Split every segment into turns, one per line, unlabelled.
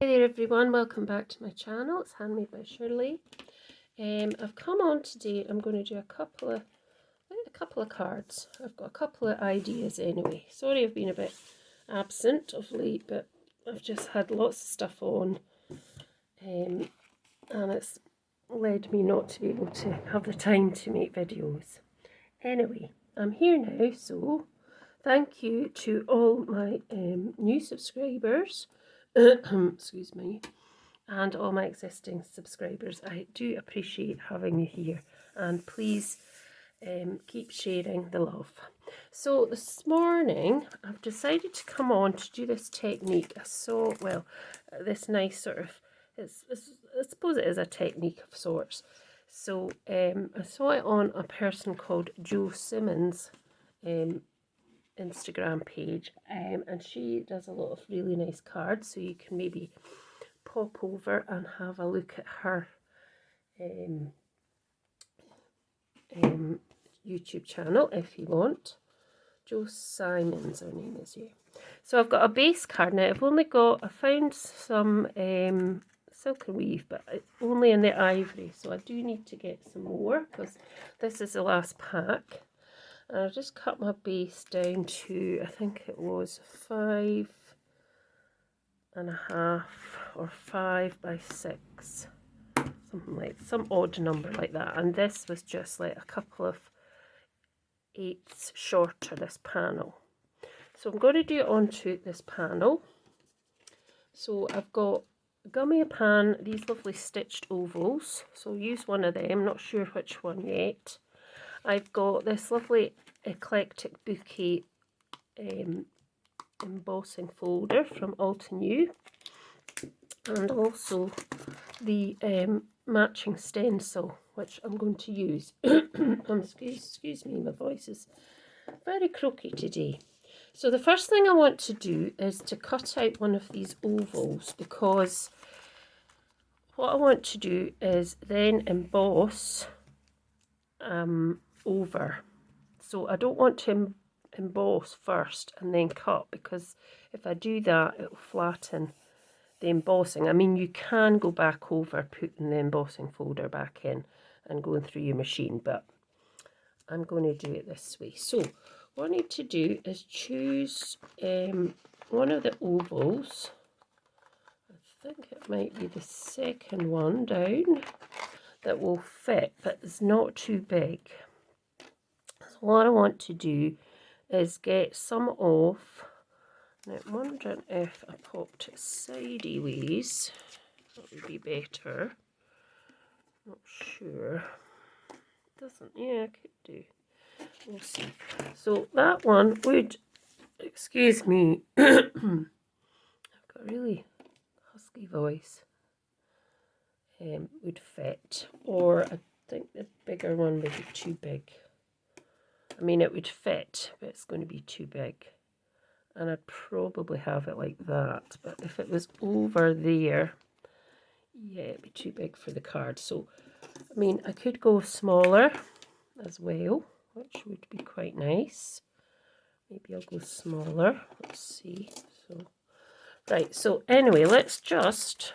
Hey there everyone, welcome back to my channel. It's Handmade by Shirley. I've come on today. I'm going to do a couple of cards. I've got a couple of ideas anyway. Sorry I've been a bit absent of late, but I've just had lots of stuff on, and it's led me not to be able to have the time to make videos. Anyway, I'm here now, so thank you to all my new subscribers. Excuse me. And all my existing subscribers. I do appreciate having you here, and please keep sharing the love. So this morning I've decided to come on to do this technique. I saw, well, this nice sort of, I suppose it is a technique of sorts. So I saw it on a person called Jo Simmons' Instagram page, and she does a lot of really nice cards, so you can maybe pop over and have a look at her YouTube channel if you want. Jo Simons, her name is, yeah. So I've got a base card now. I found some silk and weave, but only in the ivory, so I do need to get some more because this is the last pack. And I've just cut my base down to, I think it was 5.5 or 5 by 6, something like some odd number like that. And this was just like a couple of eighths shorter, this panel. So I'm going to do it onto this panel. So I've got gummy pan, these lovely stitched ovals, so use one of them, not sure which one yet. I've got this lovely Eclectic Bouquet embossing folder from Altenew, and also the matching stencil, which I'm going to use. Excuse me, my voice is very croaky today. So the first thing I want to do is to cut out one of these ovals, because what I want to do is then emboss over. So I don't want to emboss first and then cut, because if I do that it will flatten the embossing. I mean, you can go back over putting the embossing folder back in and going through your machine, but I'm going to do it this way. So what I need to do is choose one of the ovals. I think it might be the second one down that will fit, but it's not too big. So what I want to do is get some off. Now I'm wondering if I popped it sideways, that would be better. Not sure. Doesn't, yeah, I could do. We'll see. So that one would, excuse me, I've got a really husky voice, would fit, or I think the bigger one would be too big. I mean, it would fit, but it's going to be too big. And I'd probably have it like that. But if it was over there, yeah, it'd be too big for the card. So, I mean, I could go smaller as well, which would be quite nice. Maybe I'll go smaller. Let's see. So, right. So anyway, let's just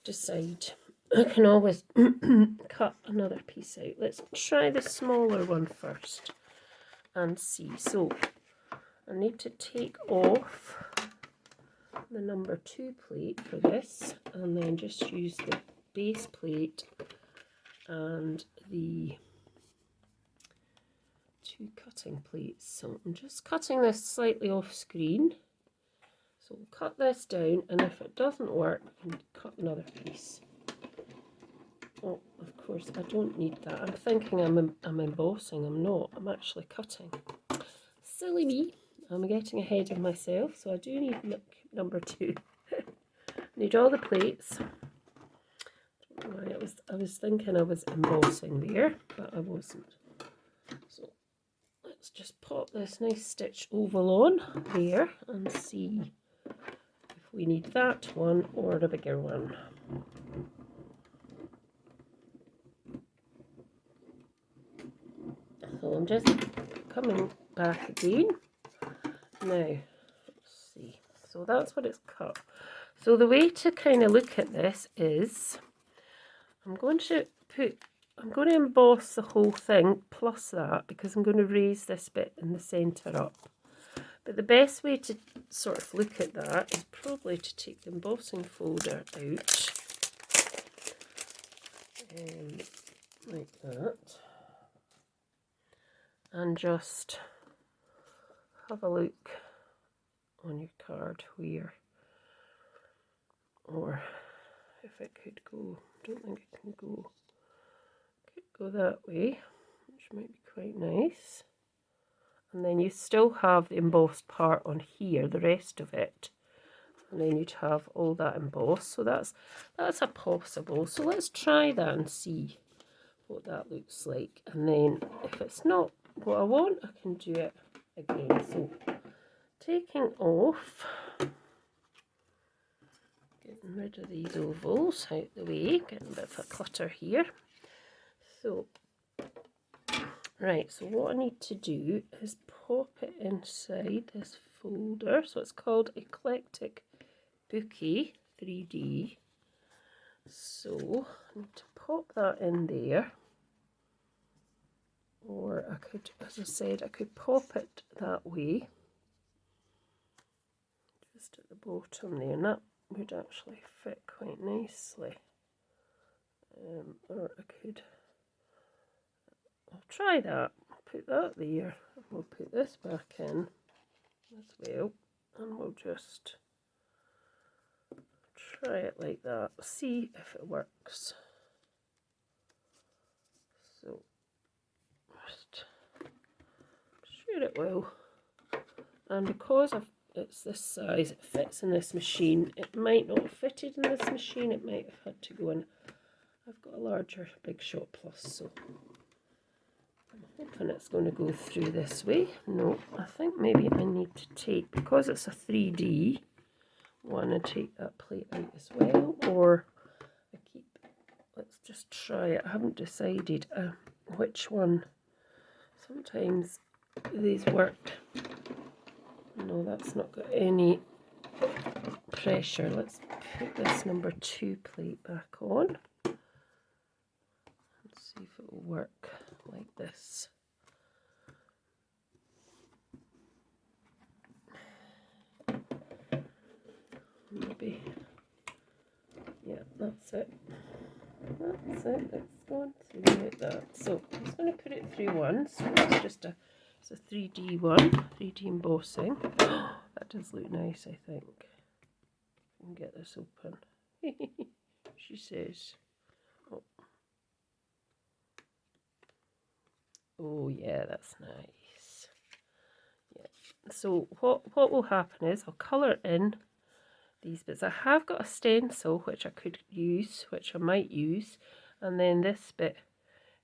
decide. I can always cut another piece out. Let's try the smaller one first and see. So I need to take off the number 2 plate for this, and then just use the base plate and the 2 cutting plates. So I'm just cutting this slightly off screen. So we'll cut this down, and if it doesn't work, we can cut another piece. Oh, of course, I don't need that. I'm thinking I'm embossing. I'm not. I'm actually cutting. Silly me. I'm getting ahead of myself, so I do need number 2. Need all the plates. I was thinking I was embossing there, but I wasn't. So let's just pop this nice stitch oval on there and see if we need that one or the bigger one. So I'm just coming back again. Now, let's see. So that's what it's cut. So the way to kind of look at this is I'm going to emboss the whole thing plus that, because I'm going to raise this bit in the centre up. But the best way to sort of look at that is probably to take the embossing folder out, like that, and just have a look on your card where, or if it could go, I don't think it can go, could go that way, which might be quite nice. And then you still have the embossed part on here, the rest of it. And then you'd have all that embossed. So that's a possible. So let's try that and see what that looks like. And then if it's not what I want, I can do it again. So taking off, getting rid of these ovals out the way, getting a bit of a clutter here. So right, so what I need to do is pop it inside this folder. So it's called Eclectic Bouquet 3D. So I need to pop that in there. Or I could, as I said, I could pop it that way. Just at the bottom there, and that would actually fit quite nicely. Or I could, I'll try that. I'll put that there. We'll put this back in as well, and we'll just try it like that. See if it works. So, just sure it will. And because it's this size, it fits in this machine. It might not have fitted in this machine. It might have had to go in. I've got a larger Big Shot Plus, so I'm hoping it's going to go through this way. No, I think maybe I need to take, because it's a 3D one, and take that plate out as well, or I keep, let's just try it. I haven't decided which one. Sometimes these work. No, that's not got any pressure. Let's put this number 2 plate back on. Let's see if it will work like this. Maybe. Yeah, that's it. That's it. It's gone through like that. So I'm just going to put it through once. So it's just it's a 3D one, 3D embossing. That does look nice, I think. I can get this open. She says. Oh. Oh yeah, that's nice. Yeah. So what will happen is I'll colour in these bits. I have got a stencil which I could use, which I might use, and then this bit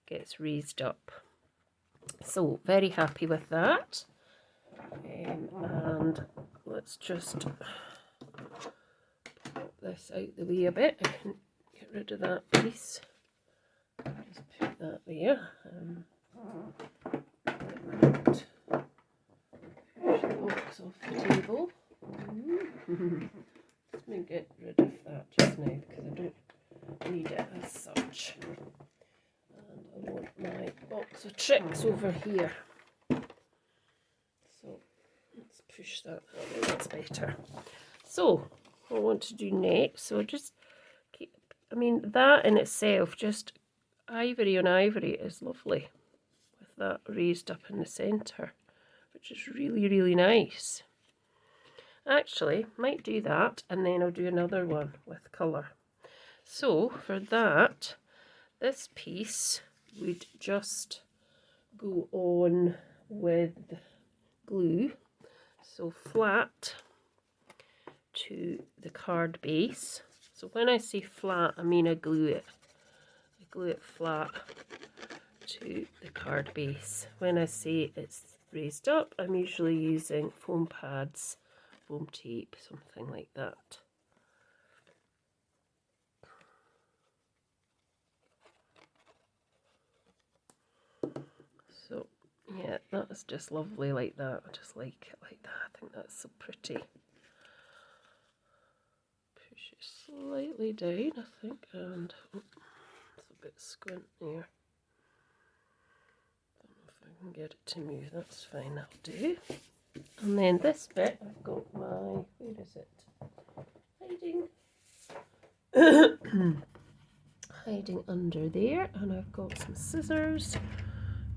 gets raised up. So very happy with that. And let's just pop this out the way a bit. I can get rid of that piece. Just put that there. Push the box off the table. Let me get rid of that just now because I don't need it as such. And I want my box of tricks over here. So let's push that out. That's better. So what I want to do next, so just keep, I mean, that in itself, just ivory on ivory is lovely with that raised up in the centre, which is really, really nice. Actually, might do that, and then I'll do another one with colour. So for that, this piece would just go on with glue, so flat to the card base. So when I say flat, I mean I glue it. I glue it flat to the card base. When I say it's raised up, I'm usually using foam pads, foam tape, something like that. So yeah, that's just lovely like that. I just like it like that. I think that's so pretty. push it slightly down, I think, and it's a bit squint there. Don't know if I can get it to move. That's fine, that'll do. And then this bit, I've got my, where is it? Hiding. Hiding under there, and I've got some scissors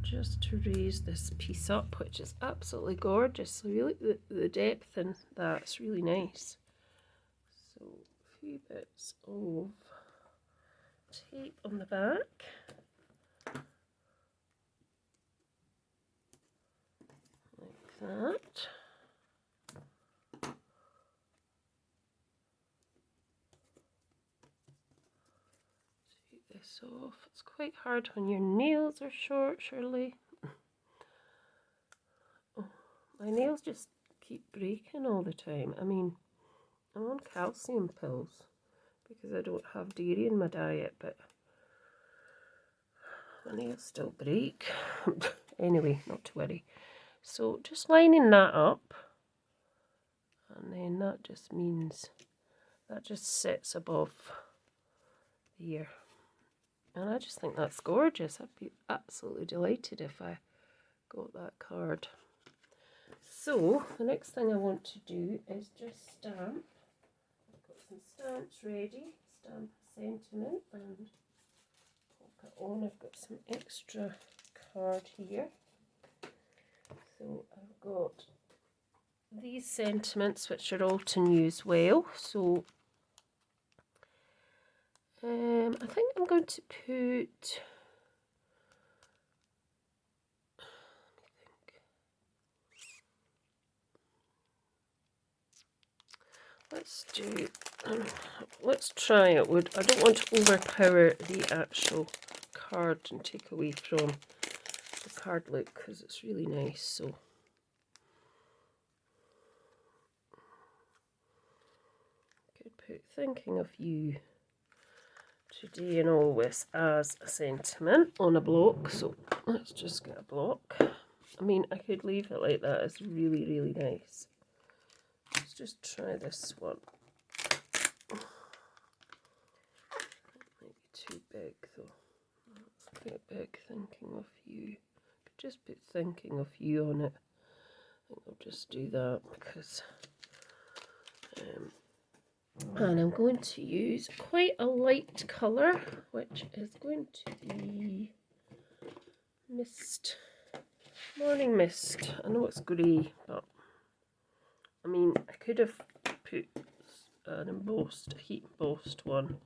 just to raise this piece up, which is absolutely gorgeous. So you look at the depth in that, it's really nice. So a few bits of tape on the back. Like that. Take this off. It's quite hard when your nails are short, surely. Oh, my nails just keep breaking all the time. I mean, I'm on calcium pills because I don't have dairy in my diet, but my nails still break. Anyway, not to worry. So just lining that up, and then that just means that just sits above here. And I just think that's gorgeous. I'd be absolutely delighted if I got that card. So the next thing I want to do is just stamp. I've got some stamps ready. Stamp a sentiment and pop it on. I've got some extra card here. So I've got these sentiments, which are Altenew as well. So I think I'm going to put, let's try it. I don't want to overpower the actual card and take away from the card look, because it's really nice. So could put thinking of you today and always as a sentiment on a block. So let's just get a block. I mean, I could leave it like that. It's really, really nice. Let's just try this one. Might be too big though. Let's put big thinking of you. Could just put thinking of you on it. I think I'll just do that because and I'm going to use quite a light colour, which is going to be mist, morning mist. I know it's grey, but I mean, I could have put an embossed, a heat embossed one.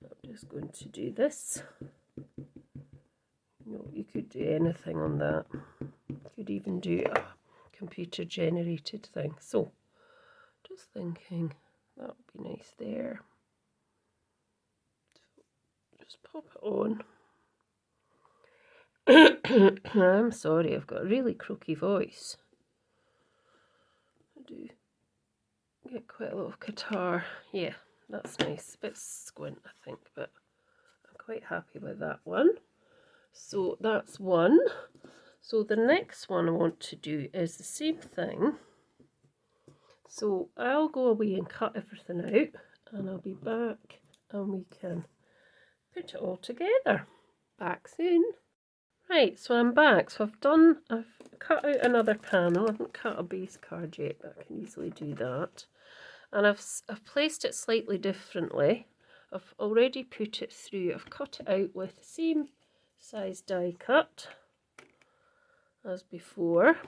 But I'm just going to do this. You know, you could do anything on that. You could even do a computer generated thing. So, just thinking that would be nice there. So just pop it on. I'm sorry, I've got a really croaky voice. I do get quite a lot of catarrh. Yeah, that's nice. A bit squint, I think, but I'm quite happy with that one. So that's one. So the next one I want to do is the same thing. So I'll go away and cut everything out, and I'll be back and we can put it all together. Back soon. Right, so I'm back. So I've cut out another panel. I haven't cut a base card yet, but I can easily do that. And I've placed it slightly differently. I've already put it through. I've cut it out with the same size die cut as before.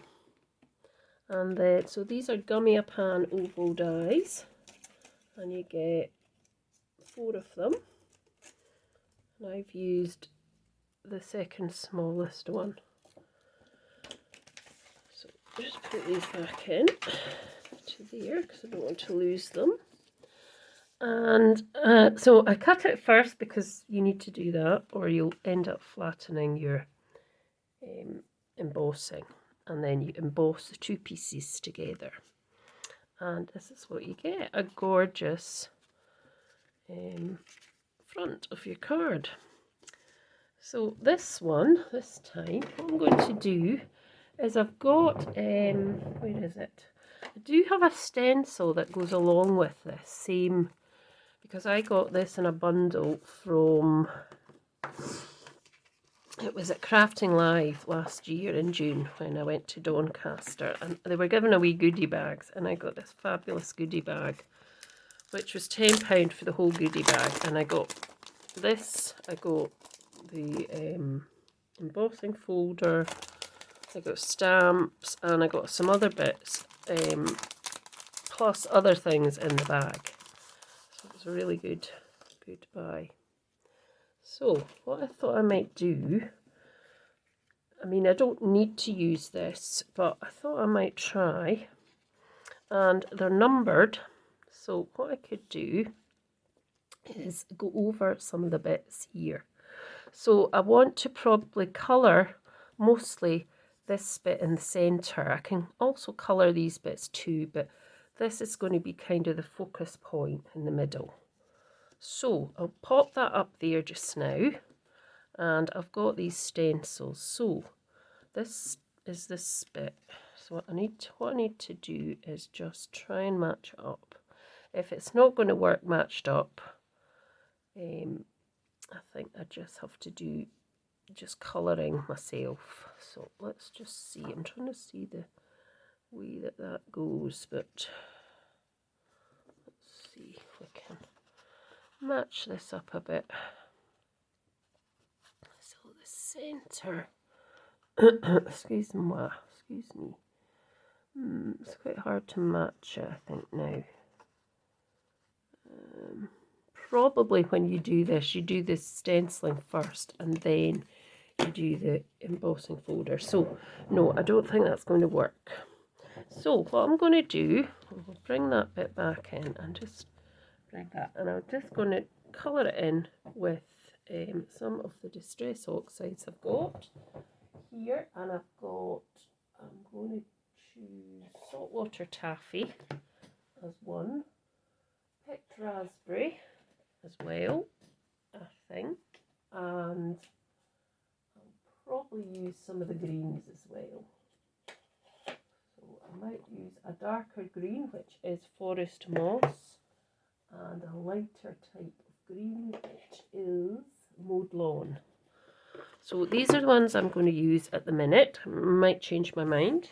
And then, so these are Gummy-a-Pan oval dies, and you get 4 of them. And I've used the second smallest one. So just put these back in to there because I don't want to lose them. And so I cut it first because you need to do that, or you'll end up flattening your embossing. And then you emboss the 2 pieces together. And this is what you get, a gorgeous front of your card. So this one, this time, what I'm going to do is I've got, where is it? I do have a stencil that goes along with this same because I got this in a bundle from, it was at Crafting Live last year in June when I went to Doncaster, and they were giving away goodie bags, and I got this fabulous goodie bag, which was £10 for the whole goodie bag, and I got this, I got the embossing folder, I got stamps, and I got some other bits, plus other things in the bag. So it was a really good buy. So what I thought I might do, I mean, I don't need to use this, but I thought I might try, and they're numbered, so what I could do is go over some of the bits here. So I want to probably colour mostly this bit in the centre. I can also colour these bits too, but this is going to be kind of the focus point in the middle. So I'll pop that up there just now, and I've got these stencils. So this is this bit. So what I need to do is just try and match up. If it's not going to work matched up, I think I just have to do just colouring myself. So let's just see. I'm trying to see the way that goes, but let's see if we can match this up a bit. So the centre, excuse me. It's quite hard to match it, I think, now. Probably when you do this, you do the stenciling first and then you do the embossing folder. So no, I don't think that's going to work. So what I'm going to do, I'll bring that bit back in and just bring that, and I'm just going to colour it in with some of the Distress Oxides I've got here, and I'm going to choose Saltwater Taffy as one, Picked Raspberry as well, I think, and I'll probably use some of the greens as well. So I might use a darker green, which is Forest Moss, and a lighter type of green, which is Mowed Lawn. So these are the ones I'm going to use at the minute. I might change my mind.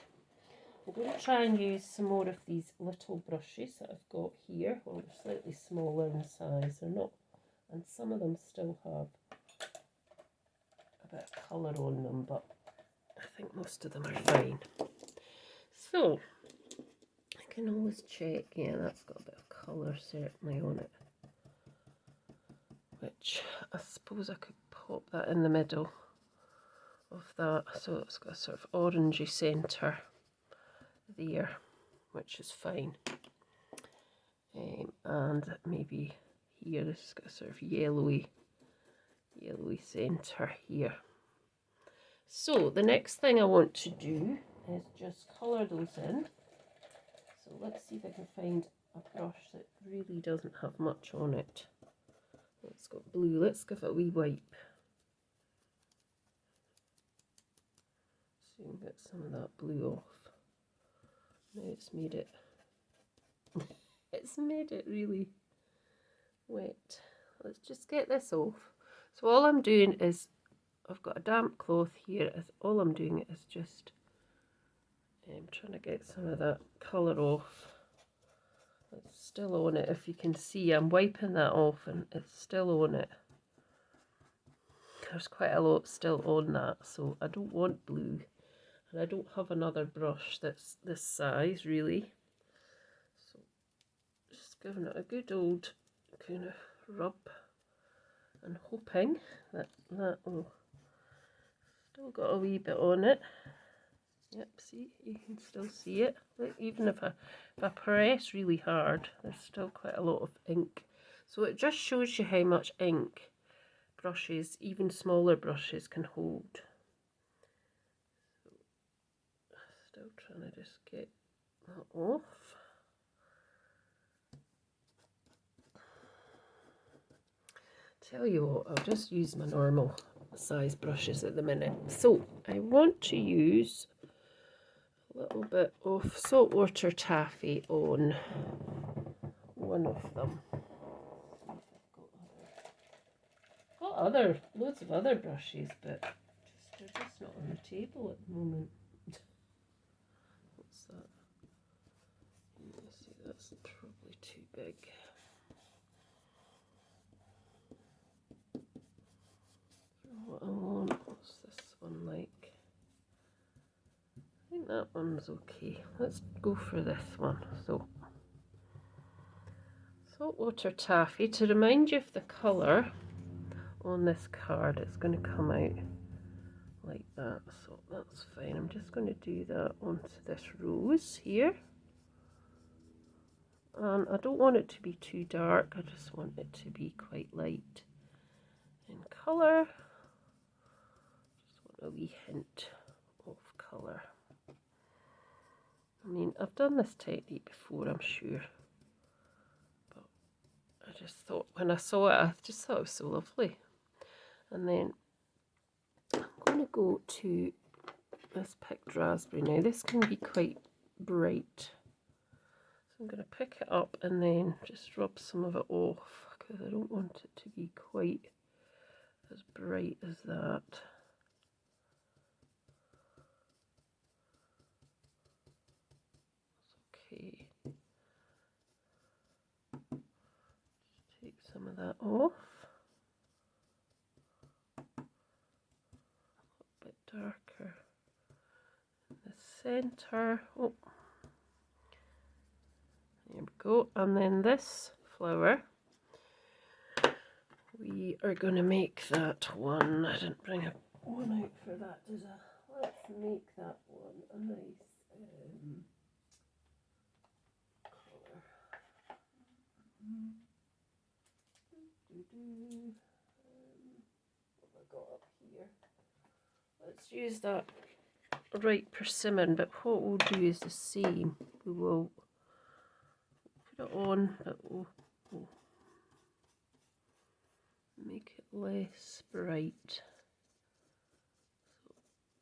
I'm going to try and use some more of these little brushes that I've got here. Well, they're slightly smaller in size. They're not, and some of them still have a bit of colour on them, but I think most of them are fine. So I can always check. Yeah, that's got a bit of colour certainly on it, which I suppose I could pop that in the middle of that, so it's got a sort of orangey centre there, which is fine. And maybe here this has got a sort of yellowy centre here. So the next thing I want to do is just colour those in. So let's see if I can find a brush that really doesn't have much on it. It's got blue. Let's give it a wee wipe. So you can get some of that blue off. Now it's made it really wet. Let's just get this off. So all I'm doing is, I've got a damp cloth here, all I'm doing is just trying to get some of that colour off. It's still on it, if you can see. I'm wiping that off and it's still on it. There's quite a lot still on that, so I don't want blue. And I don't have another brush that's this size, really. So just giving it a good old kind of rub and hoping that will still got a wee bit on it. Yep, see, you can still see it. Like, even if I press really hard, there's still quite a lot of ink. So it just shows you how much ink brushes, even smaller brushes, can hold. Still trying to just get that off. Tell you what, I'll just use my normal size brushes at the minute. So I want to use a little bit of Saltwater Taffy on one of them. loads of other brushes, but they're just not on the table at the moment. What's that? Let's see, that's probably too big. What I want, what's this one like? I think that one's okay. Let's go for this one. So, saltwater taffy, to remind you of the colour on this card, it's going to come out like that, so that's fine. I'm just going to do that onto this rose here. And I don't want it to be too dark, I just want it to be quite light in colour. Just want a wee hint of colour. I mean, I've done this technique before, I'm sure, but I just thought, when I saw it, I just thought it was so lovely. And then I'm going to go to this picked raspberry. Now this can be quite bright, so I'm going to pick it up and then just rub some of it off, because I don't want it to be quite as bright as that. Okay, just take some of that off. A bit darker in the centre. Oh, there we go. And then this flower, we are going to make that one. I didn't bring a one out for that, did I? Let's make that one a nice colour. What have I got up here? Let's use that right persimmon, but what we'll do is the same. We will put it on, but we'll make it less bright. So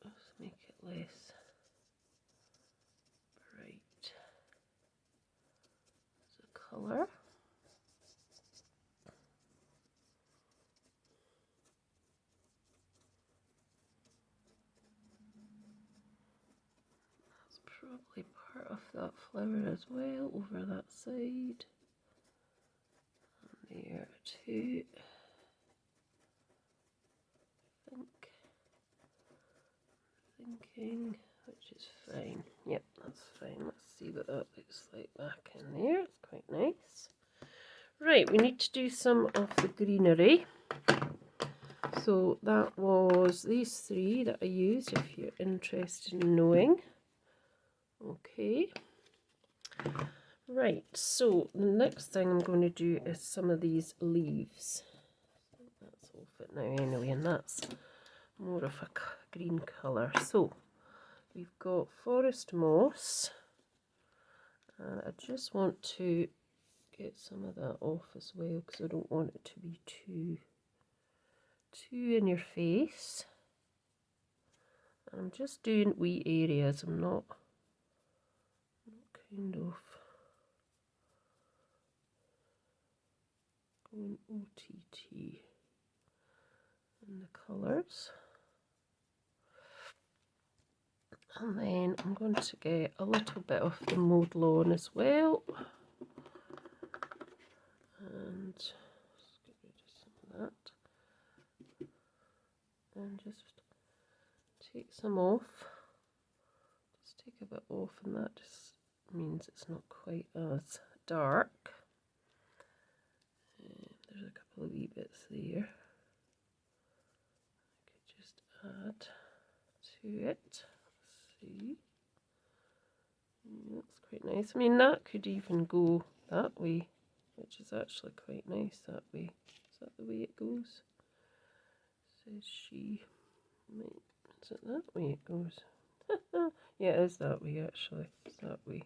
let's make it less bright as a colour. That's probably part of that flower as well, over that side. And there too. Thinking, which is fine. Yep, that's fine. Let's see what that looks like back in there. It's quite nice. Right, we need to do some of the greenery. So that was these three that I used, if you're interested in knowing. Okay. Right, so the next thing I'm going to do is some of these leaves. That's all fit now anyway, and that's more of a green colour. So we've got forest moss, and I just want to get some of that off as well, because I don't want it to be too in your face. And I'm just doing wee areas. I'm not kind of going OTT in the colours. And then I'm going to get a little bit of the mowed lawn as well. And just get rid of some of that. And just take some off. Just take a bit off, and that just means it's not quite as dark. And there's a couple of wee bits there. I could just add to it. See, that's quite nice. I mean, that could even go that way, which is actually quite nice that way. Is that the way it goes? Says she. Is it that way it goes? Yeah, it is that way actually. It's that way.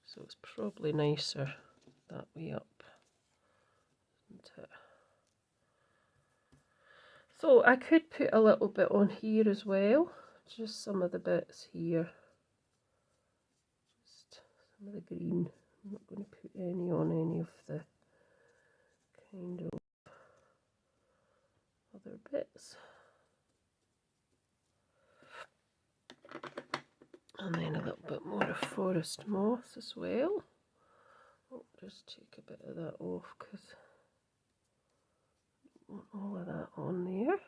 So it's probably nicer that way up, isn't it? So I could put a little bit on here as well. Just some of the bits here. Just some of the green. I'm not going to put any on any of the kind of bits. And then a little bit more of forest moss as well. I'll just take a bit of that off because I don't want all of that on there.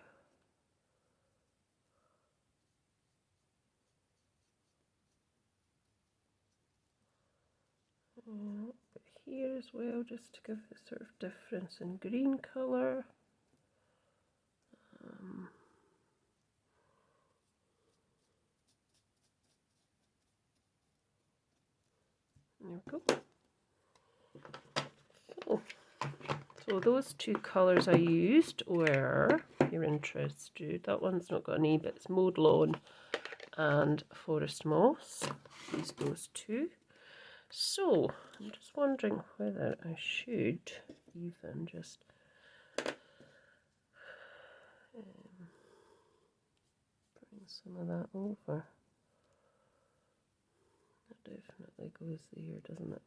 But here as well, just to give the sort of difference in green colour. There we go. So those two colours I used were, if you're interested, that one's not got an E, but it's Mowed Lawn and Forest Moss. Use those two. So I'm just wondering whether I should even just bring some of that over. That definitely goes there, doesn't it?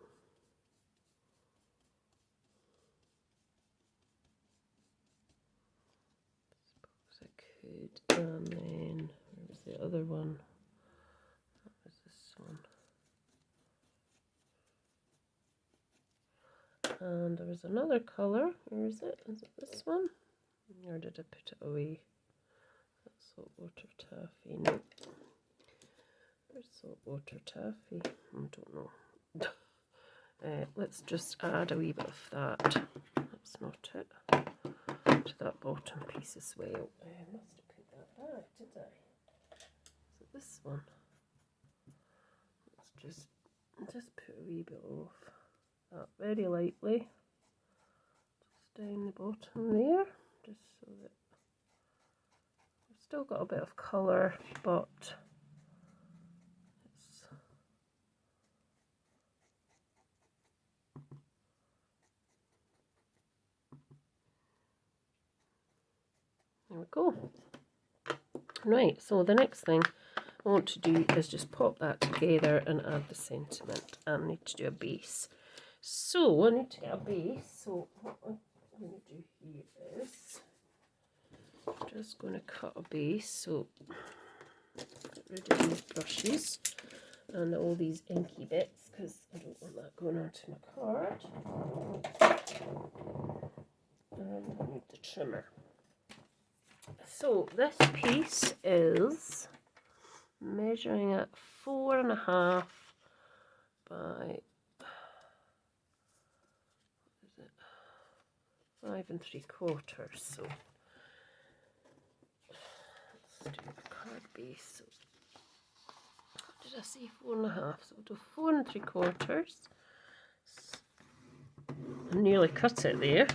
Suppose I could. And then where was the other one? That was this one. And there was another colour. Where is it? Is it this one? Or did I put it away? That's saltwater taffy. No. Where's saltwater taffy? I don't know. Let's just add a wee bit of that. That's not it. To that bottom piece as well. I must have put that back, did I? Is it this one? Let's just put a wee bit off that very lightly. Just down the bottom there. Just so that we've still got a bit of colour, but it's there we go. Right, so the next thing I want to do is just pop that together and add the sentiment. And I need to do a base. So I need to get a base. So what I'm going to do here is I'm just going to cut a base. So get rid of these brushes and all these inky bits because I don't want that going onto my card. And I need the trimmer. So this piece is measuring at 4.5 by 5 3/4. So let's do the card base. So what did I say? 4.5. So we'll do 4 3/4. I nearly cut it there.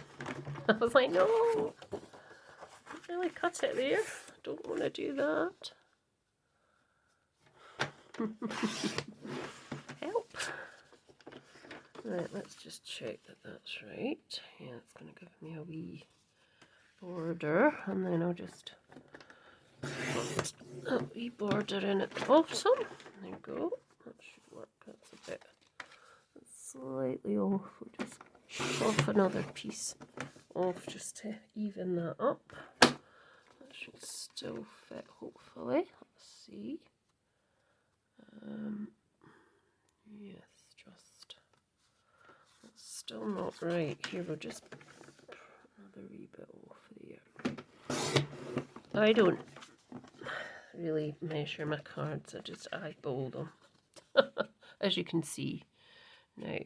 I was like, no, I nearly cut it there. I don't want to do that. Help. Right, let's just check that that's right. Yeah, it's going to give me a wee border, and then I'll just put a wee border in at the bottom. There you go. That should work. That's a bit slightly off. We'll just chop another piece off just to even that up. That should still fit, hopefully. Let's see. Yes, just that's still not right. Here we'll just put another wee bit off there. I don't really measure my cards, I just eyeball them. As you can see. Now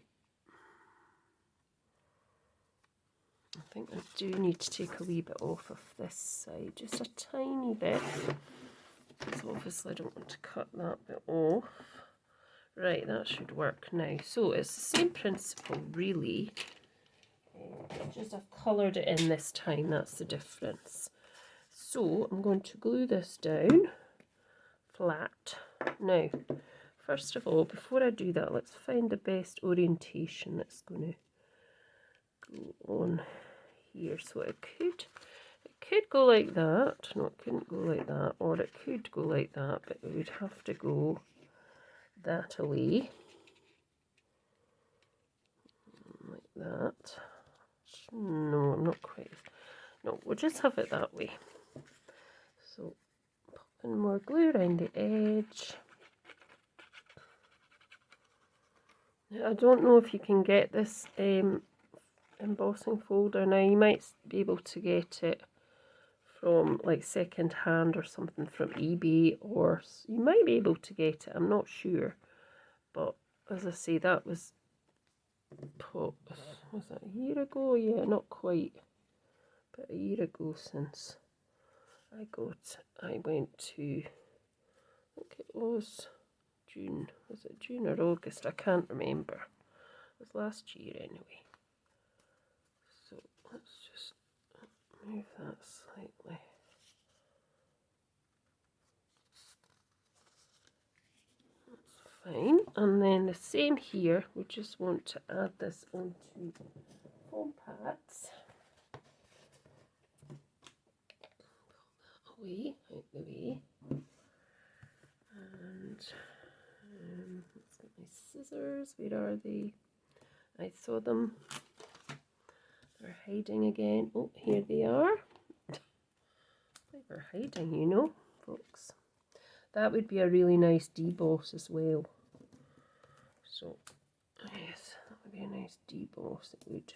I think I do need to take a wee bit off of this side, just a tiny bit, because obviously I don't want to cut that bit off. Right, that should work now. So it's the same principle really, it's just I've coloured it in this time, that's the difference. So I'm going to glue this down flat. Now, first of all, before I do that, let's find the best orientation that's going to go on here. So it could go like that. No, it couldn't go like that, or it could go like that, but it would have to go that away, like that. No, I'm not quite. No, we'll just have it that way. and more glue around the edge. Now, I don't know if you can get this embossing folder. Now you might be able to get it from like second hand or something from eBay, or you might be able to get it, I'm not sure. But as I say, that was that a year ago? Yeah, not quite, but a year ago since I went to, I think it was June. Was it June or August? I can't remember. It was last year anyway. So let's just move that slightly. That's fine. And then the same here, we just want to add this onto foam pads. Pull that away, out the way. And let's get my scissors. Where are they? I saw them. They're hiding again. Oh, here they are. They were hiding, you know, folks. That would be a really nice deboss as well. So, yes, that would be a nice deboss. It would.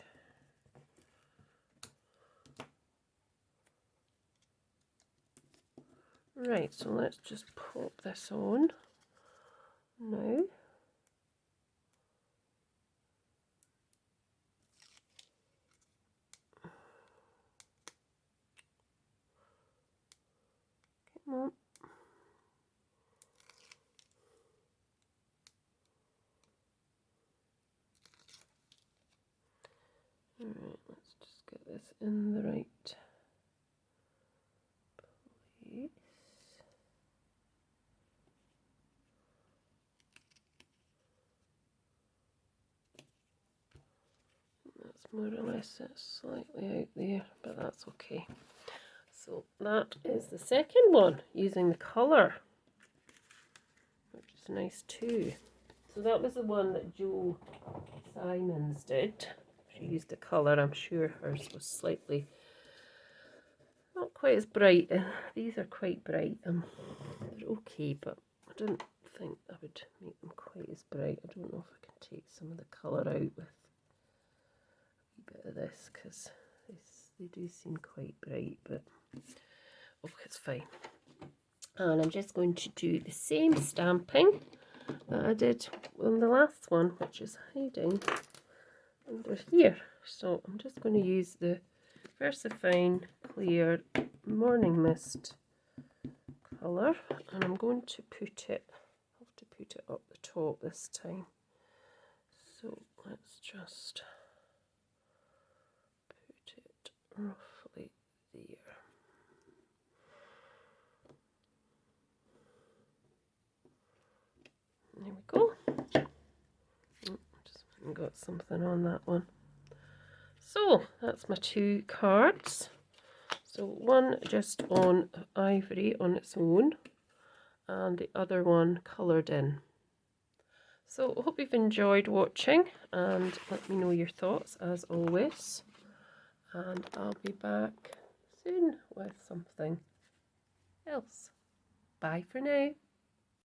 Right, so let's just pop this on now. Come on. Alright, let's just get this in the right place. That's more or less it, slightly out there, but that's okay. So that is the second one, using the colour, which is nice too. So that was the one that Jo Simons did. She used the colour. I'm sure hers was slightly not quite as bright. These are quite bright. They're okay, but I didn't think I would make them quite as bright. I don't know if I can take some of the colour out with a wee bit of this, because they do seem quite bright, but oh, it's fine. And I'm just going to do the same stamping that I did on the last one, which is hiding under here. So I'm just going to use the VersaFine Clear Morning Mist colour, and I'm going to put it, I have to put it up the top this time. So let's just put it roughly there. There we go. Oh, just got something on that one. So that's my two cards. So one just on ivory on its own, and the other one coloured in. So I hope you've enjoyed watching, and let me know your thoughts as always. And I'll be back soon with something else. Bye for now.